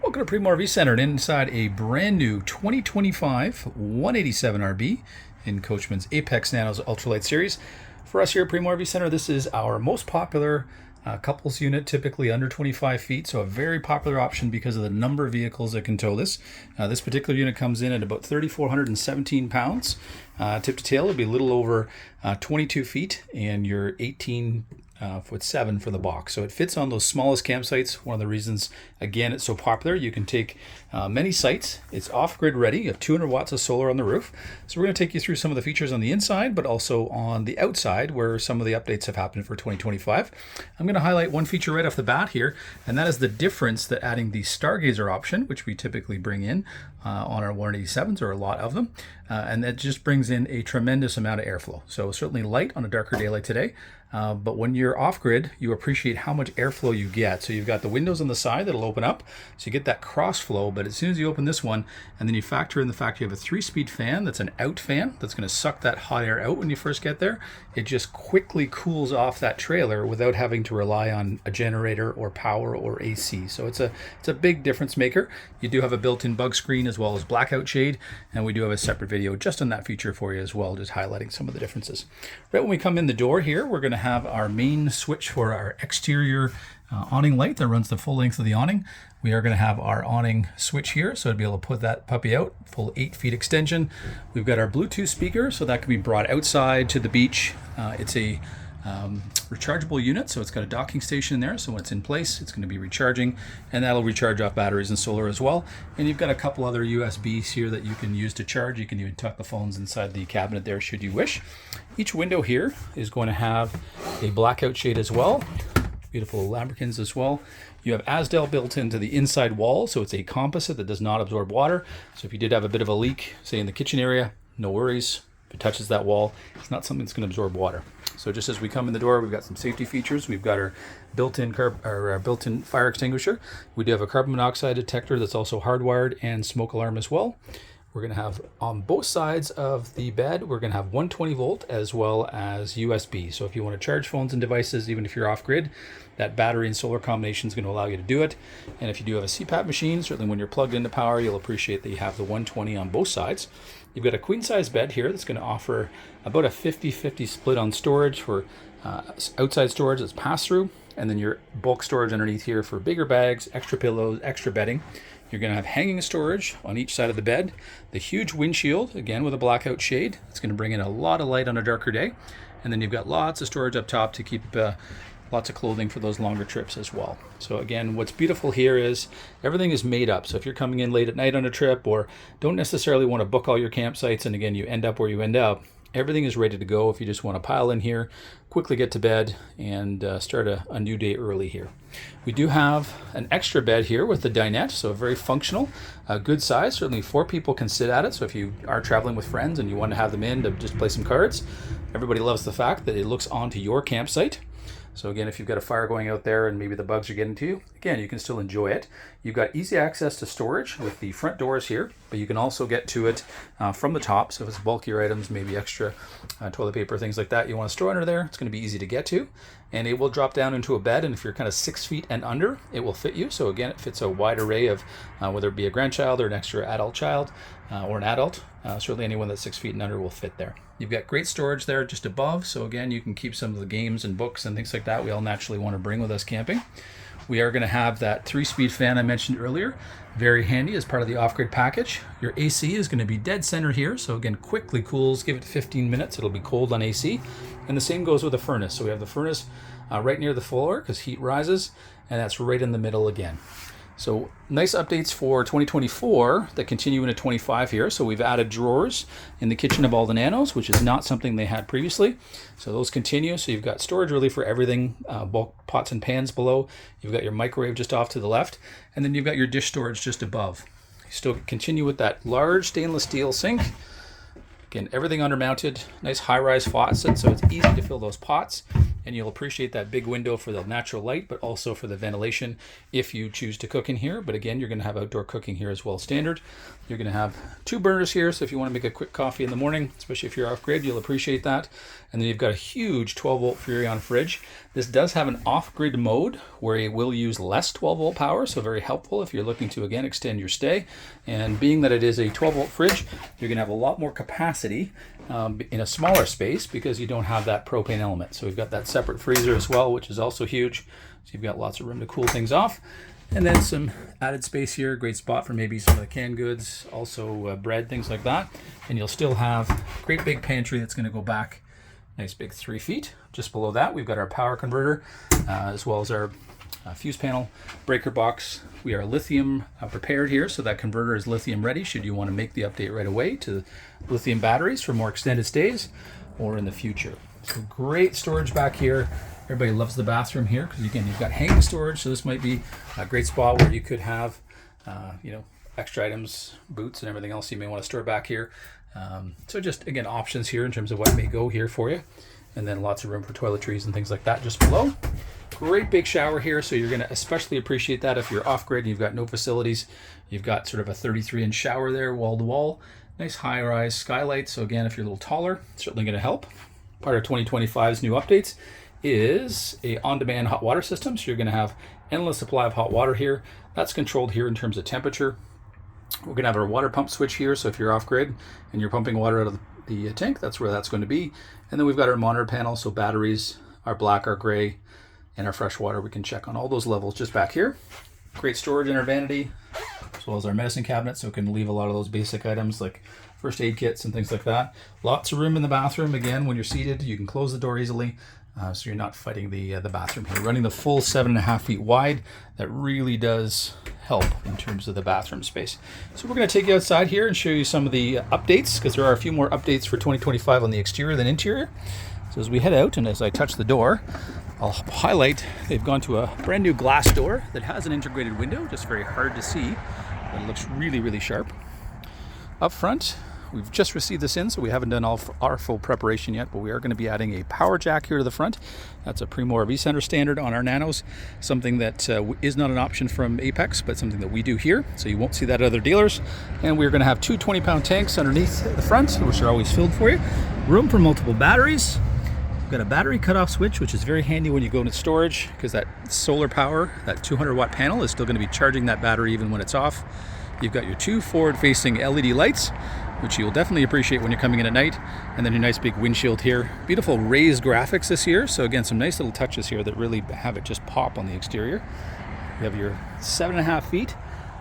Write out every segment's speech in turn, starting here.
Welcome to Primo RV Center, and inside a brand new 2025 187 RB in Coachman's Apex Nano's ultralight series. For us here at Primo RV Center, this is our most popular couples unit, typically under 25 feet, so a very popular option because of the number of vehicles that can tow this. This particular unit comes in at about 3,417 pounds. Tip to tail, it'll be a little over 22 feet, and you're 18'7" for the box. So it fits on those smallest campsites. One of the reasons, again, it's so popular, you can take many sites. It's off-grid ready. You have 200 watts of solar on the roof. So we're going to take you through some of the features on the inside, but also on the outside where some of the updates have happened for 2025. I'm going to highlight one feature right off the bat here, and that is the difference that adding the Stargazer option, which we typically bring in on our 187s, or a lot of them, and that just brings in a tremendous amount of airflow. So certainly light on a darker day like today. But when you're off-grid, you appreciate how much airflow you get. So you've got the windows on the side that'll open up, so you get that cross flow. But as soon as you open this one, and then you factor in the fact you have a 3-speed fan that's an out fan that's going to suck that hot air out when you first get there, it just quickly cools off that trailer without having to rely on a generator or power or AC. So it's a big difference maker. You do have a built-in bug screen as well as blackout shade, and we do have a separate video just on that feature for you as well, just highlighting some of the differences. Right when we come in the door here, we're going to have our main switch for our exterior awning light that runs the full length of the awning. We are going to have our awning switch here, so to be able to put that puppy out, full 8 feet extension. We've got our Bluetooth speaker, so that can be brought outside to the beach. It's a rechargeable unit, so it's got a docking station there, so when it's in place it's going to be recharging, and that'll recharge off batteries and solar as well. And you've got a couple other USBs here that you can use to charge. You can even tuck the phones inside the cabinet there should you wish. Each window here is going to have a blackout shade as well. Beautiful lambrequins as well. You have Asdel built into the inside wall, so it's a composite that does not absorb water. So if you did have a bit of a leak, say in the kitchen area, no worries. If it touches that wall, it's not something that's going to absorb water. So just as we come in the door, we've got some safety features. We've got our built-in built-in fire extinguisher. We do have a carbon monoxide detector that's also hardwired, and smoke alarm as well. We're going to have on both sides of the bed, we're going to have 120 volt as well as USB. So if you want to charge phones and devices, even if you're off grid, that battery and solar combination is going to allow you to do it. And if you do have a CPAP machine, certainly when you're plugged into power, you'll appreciate that you have the 120 on both sides. You've got a queen size bed here that's going to offer about a 50-50 split on storage for outside storage that's pass through, and then your bulk storage underneath here for bigger bags, extra pillows, extra bedding. You're going to have hanging storage on each side of the bed. The huge windshield, again with a blackout shade. It's going to bring in a lot of light on a darker day. And then you've got lots of storage up top to keep lots of clothing for those longer trips as well. So again, what's beautiful here is everything is made up. So if you're coming in late at night on a trip, or don't necessarily want to book all your campsites, and again, you end up where you end up, everything is ready to go if you just want to pile in here, quickly get to bed, and start a new day early here. We do have an extra bed here with the dinette, so very functional, good size. Certainly 4 people can sit at it, so if you are traveling with friends and you want to have them in to just play some cards, everybody loves the fact that it looks onto your campsite. So again, if you've got a fire going out there and maybe the bugs are getting to you, again, you can still enjoy it. You've got easy access to storage with the front doors here, but you can also get to it from the top. So if it's bulkier items, maybe extra toilet paper, things like that you want to store under there, it's going to be easy to get to. And it will drop down into a bed, and if you're kind of 6 feet and under, it will fit you. So again, it fits a wide array of whether it be a grandchild or an extra adult child or an adult. Certainly anyone that's 6 feet and under will fit there. You've got great storage there just above, so again, you can keep some of the games and books and things like that we all naturally want to bring with us camping. We are going to have that 3-speed fan I mentioned earlier, very handy as part of the off-grid package. Your AC is going to be dead center here, so again, quickly cools. Give it 15 minutes, it'll be cold on AC. And the same goes with the furnace. So we have the furnace right near the floor because heat rises, and that's right in the middle again. So nice updates for 2024 that continue into 25 here. So we've added drawers in the kitchen of all the Nanos, which is not something they had previously. So those continue. So you've got storage really for everything, bulk pots and pans below. You've got your microwave just off to the left, and then you've got your dish storage just above. You still continue with that large stainless steel sink. Again, everything undermounted, nice high-rise faucet, so it's easy to fill those pots. and you'll appreciate that big window for the natural light, but also for the ventilation if you choose to cook in here. But again, you're going to have outdoor cooking here as well, standard. You're going to have 2 burners here, so if you want to make a quick coffee in the morning, especially if you're off-grid, you'll appreciate that. And then you've got a huge 12-volt Furrion fridge. This does have an off-grid mode where it will use less 12-volt power, so very helpful if you're looking to, again, extend your stay. And being that it is a 12-volt fridge, you're going to have a lot more capacity in a smaller space because you don't have that propane element. So we've got that separate freezer as well, which is also huge. So you've got lots of room to cool things off. And then some added space here, great spot for maybe some of the canned goods, also bread, things like that. And you'll still have a great big pantry that's going to go back nice big 3 feet. Just below that, we've got our power converter, as well as our fuse panel, breaker box. We are lithium prepared here, so that converter is lithium ready should you want to make the update right away to lithium batteries for more extended stays or in the future. So great storage back here. Everybody loves the bathroom here because, again, you've got hanging storage, so this might be a great spot where you could have extra items, boots and everything else you may want to store back here. So just, again, options here in terms of what may go here for you. And then lots of room for toiletries and things like that just below. Great big shower here, so you're going to especially appreciate that if you're off-grid and you've got no facilities. You've got sort of a 33-inch shower there, wall-to-wall. Nice high-rise skylight, so again, if you're a little taller, it's certainly going to help. Part of 2025's new updates is a on-demand hot water system, so you're going to have endless supply of hot water here. That's controlled here in terms of temperature. We're going to have our water pump switch here, so if you're off-grid and you're pumping water out of the tank, that's where that's going to be. And then we've got our monitor panel, so batteries, our black, our gray, and our fresh water. We can check on all those levels just back here. Great storage in our vanity, as well as our medicine cabinet, so it can leave a lot of those basic items like first aid kits and things like that. Lots of room in the bathroom. Again, when you're seated, you can close the door easily, so you're not fighting the bathroom here. Running the full 7.5 feet wide, that really does help in terms of the bathroom space. So we're going to take you outside here and show you some of the updates, because there are a few more updates for 2025 on the exterior than interior. So as we head out and as I touch the door, I'll highlight they've gone to a brand new glass door that has an integrated window, just very hard to see, but it looks really, really sharp. Up front, we've just received this in, so we haven't done our full preparation yet, but we are going to be adding a power jack here to the front. That's a Primo RV Center standard on our Nanos, something that is not an option from Apex, but something that we do here, so you won't see that at other dealers. And we're going to have 2 20-pound tanks underneath the front, which are always filled for you. Room for multiple batteries. We've got a battery cutoff switch, which is very handy when you go into storage, because that solar power, that 200-watt panel, is still going to be charging that battery even when it's off. You've got your 2 forward-facing LED lights, which you'll definitely appreciate when you're coming in at night, and then your nice big windshield here. Beautiful raised graphics this year, so again, some nice little touches here that really have it just pop on the exterior. You have your 7.5 feet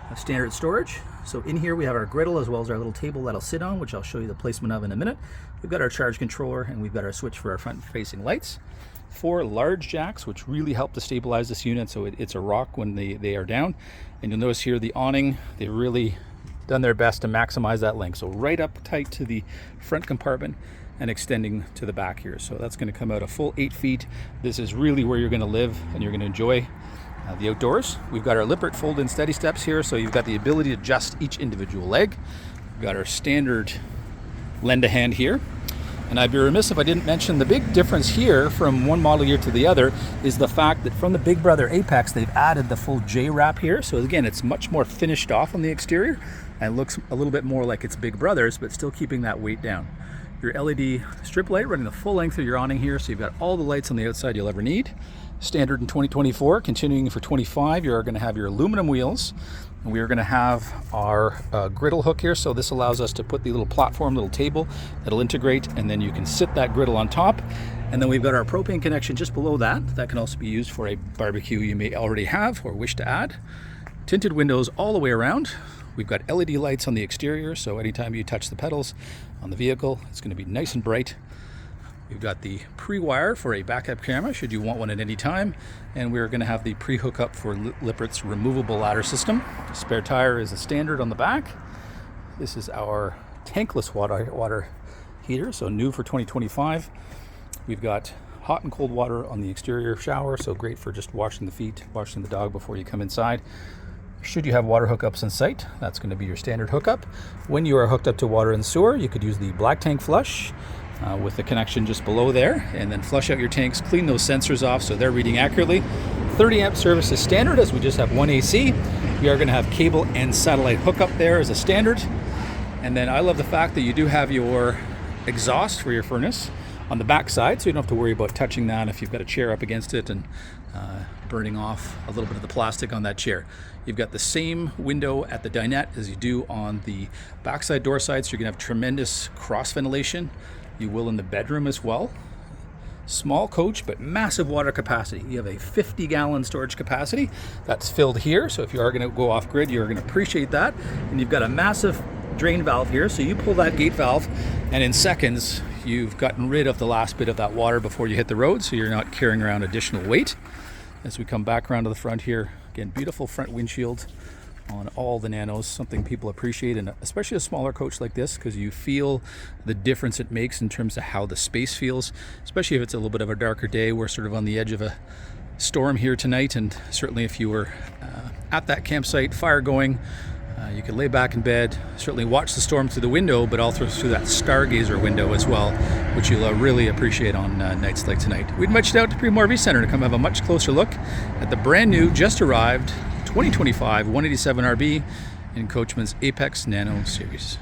of standard storage. So in here we have our griddle as well as our little table that'll sit on, which I'll show you the placement of in a minute. We've got our charge controller, and we've got our switch for our front-facing lights. 4 large jacks, which really help to stabilize this unit, so it's a rock when they are down. And you'll notice here the awning, they've really done their best to maximize that length. So right up tight to the front compartment and extending to the back here. So that's going to come out a full 8 feet. This is really where you're going to live and you're going to enjoy the outdoors. We've got our Lippert fold-in steady steps here, so you've got the ability to adjust each individual leg. We've got our standard lend-a-hand here. And I'd be remiss if I didn't mention the big difference here from one model year to the other is the fact that from the Big Brother Apex, they've added the full J-wrap here. So again, it's much more finished off on the exterior and looks a little bit more like it's Big Brother's, but still keeping that weight down. Your LED strip light running the full length of your awning here, so you've got all the lights on the outside you'll ever need. Standard in 2024, continuing for 25, you're going to have your aluminum wheels. And we are going to have our griddle hook here, so this allows us to put the little platform, little table that'll integrate, and then you can sit that griddle on top. And then we've got our propane connection just below that. That can also be used for a barbecue you may already have or wish to add. Tinted windows all the way around. We've got LED lights on the exterior, so anytime you touch the pedals on the vehicle, it's going to be nice and bright. We've got the pre-wire for a backup camera should you want one at any time, and we're going to have the pre-hookup for Lippert's removable ladder system. The spare tire is a standard on the back. This is our tankless water heater, so new for 2025. We've got hot and cold water on the exterior shower, so great for just washing the feet, washing the dog before you come inside. Should you have water hookups in sight, that's going to be your standard hookup. When you are hooked up to water and sewer, you could use the black tank flush. with the connection just below there, and then flush out your tanks, clean those sensors off so they're reading accurately. 30 amp service is standard, as we just have one AC. We are going to have cable and satellite hookup there as a standard. And then I love the fact that you do have your exhaust for your furnace on the back side, so you don't have to worry about touching that if you've got a chair up against it and burning off a little bit of the plastic on that chair. You've got the same window at the dinette as you do on the backside door side, so you're going to have tremendous cross ventilation. You will in the bedroom as well. Small coach, but massive water capacity. You have a 50-gallon storage capacity that's filled here, so if you are going to go off grid, you're going to appreciate that. And you've got a massive drain valve here, so you pull that gate valve, and in seconds you've gotten rid of the last bit of that water before you hit the road, so you're not carrying around additional weight. As we come back around to the front here, again, beautiful front windshield on all the Nanos, something people appreciate, and especially a smaller coach like this, because you feel the difference it makes in terms of how the space feels, especially if it's a little bit of a darker day. We're sort of on the edge of a storm here tonight, and certainly if you were at that campsite, fire going, you could lay back in bed, certainly watch the storm through the window, but also through that Stargazer window as well, which you'll really appreciate on nights like tonight. We'd invite you out to Primo RV Center to come have a much closer look at the brand new, just arrived 2025 187 RB in Coachman's Apex Nano series.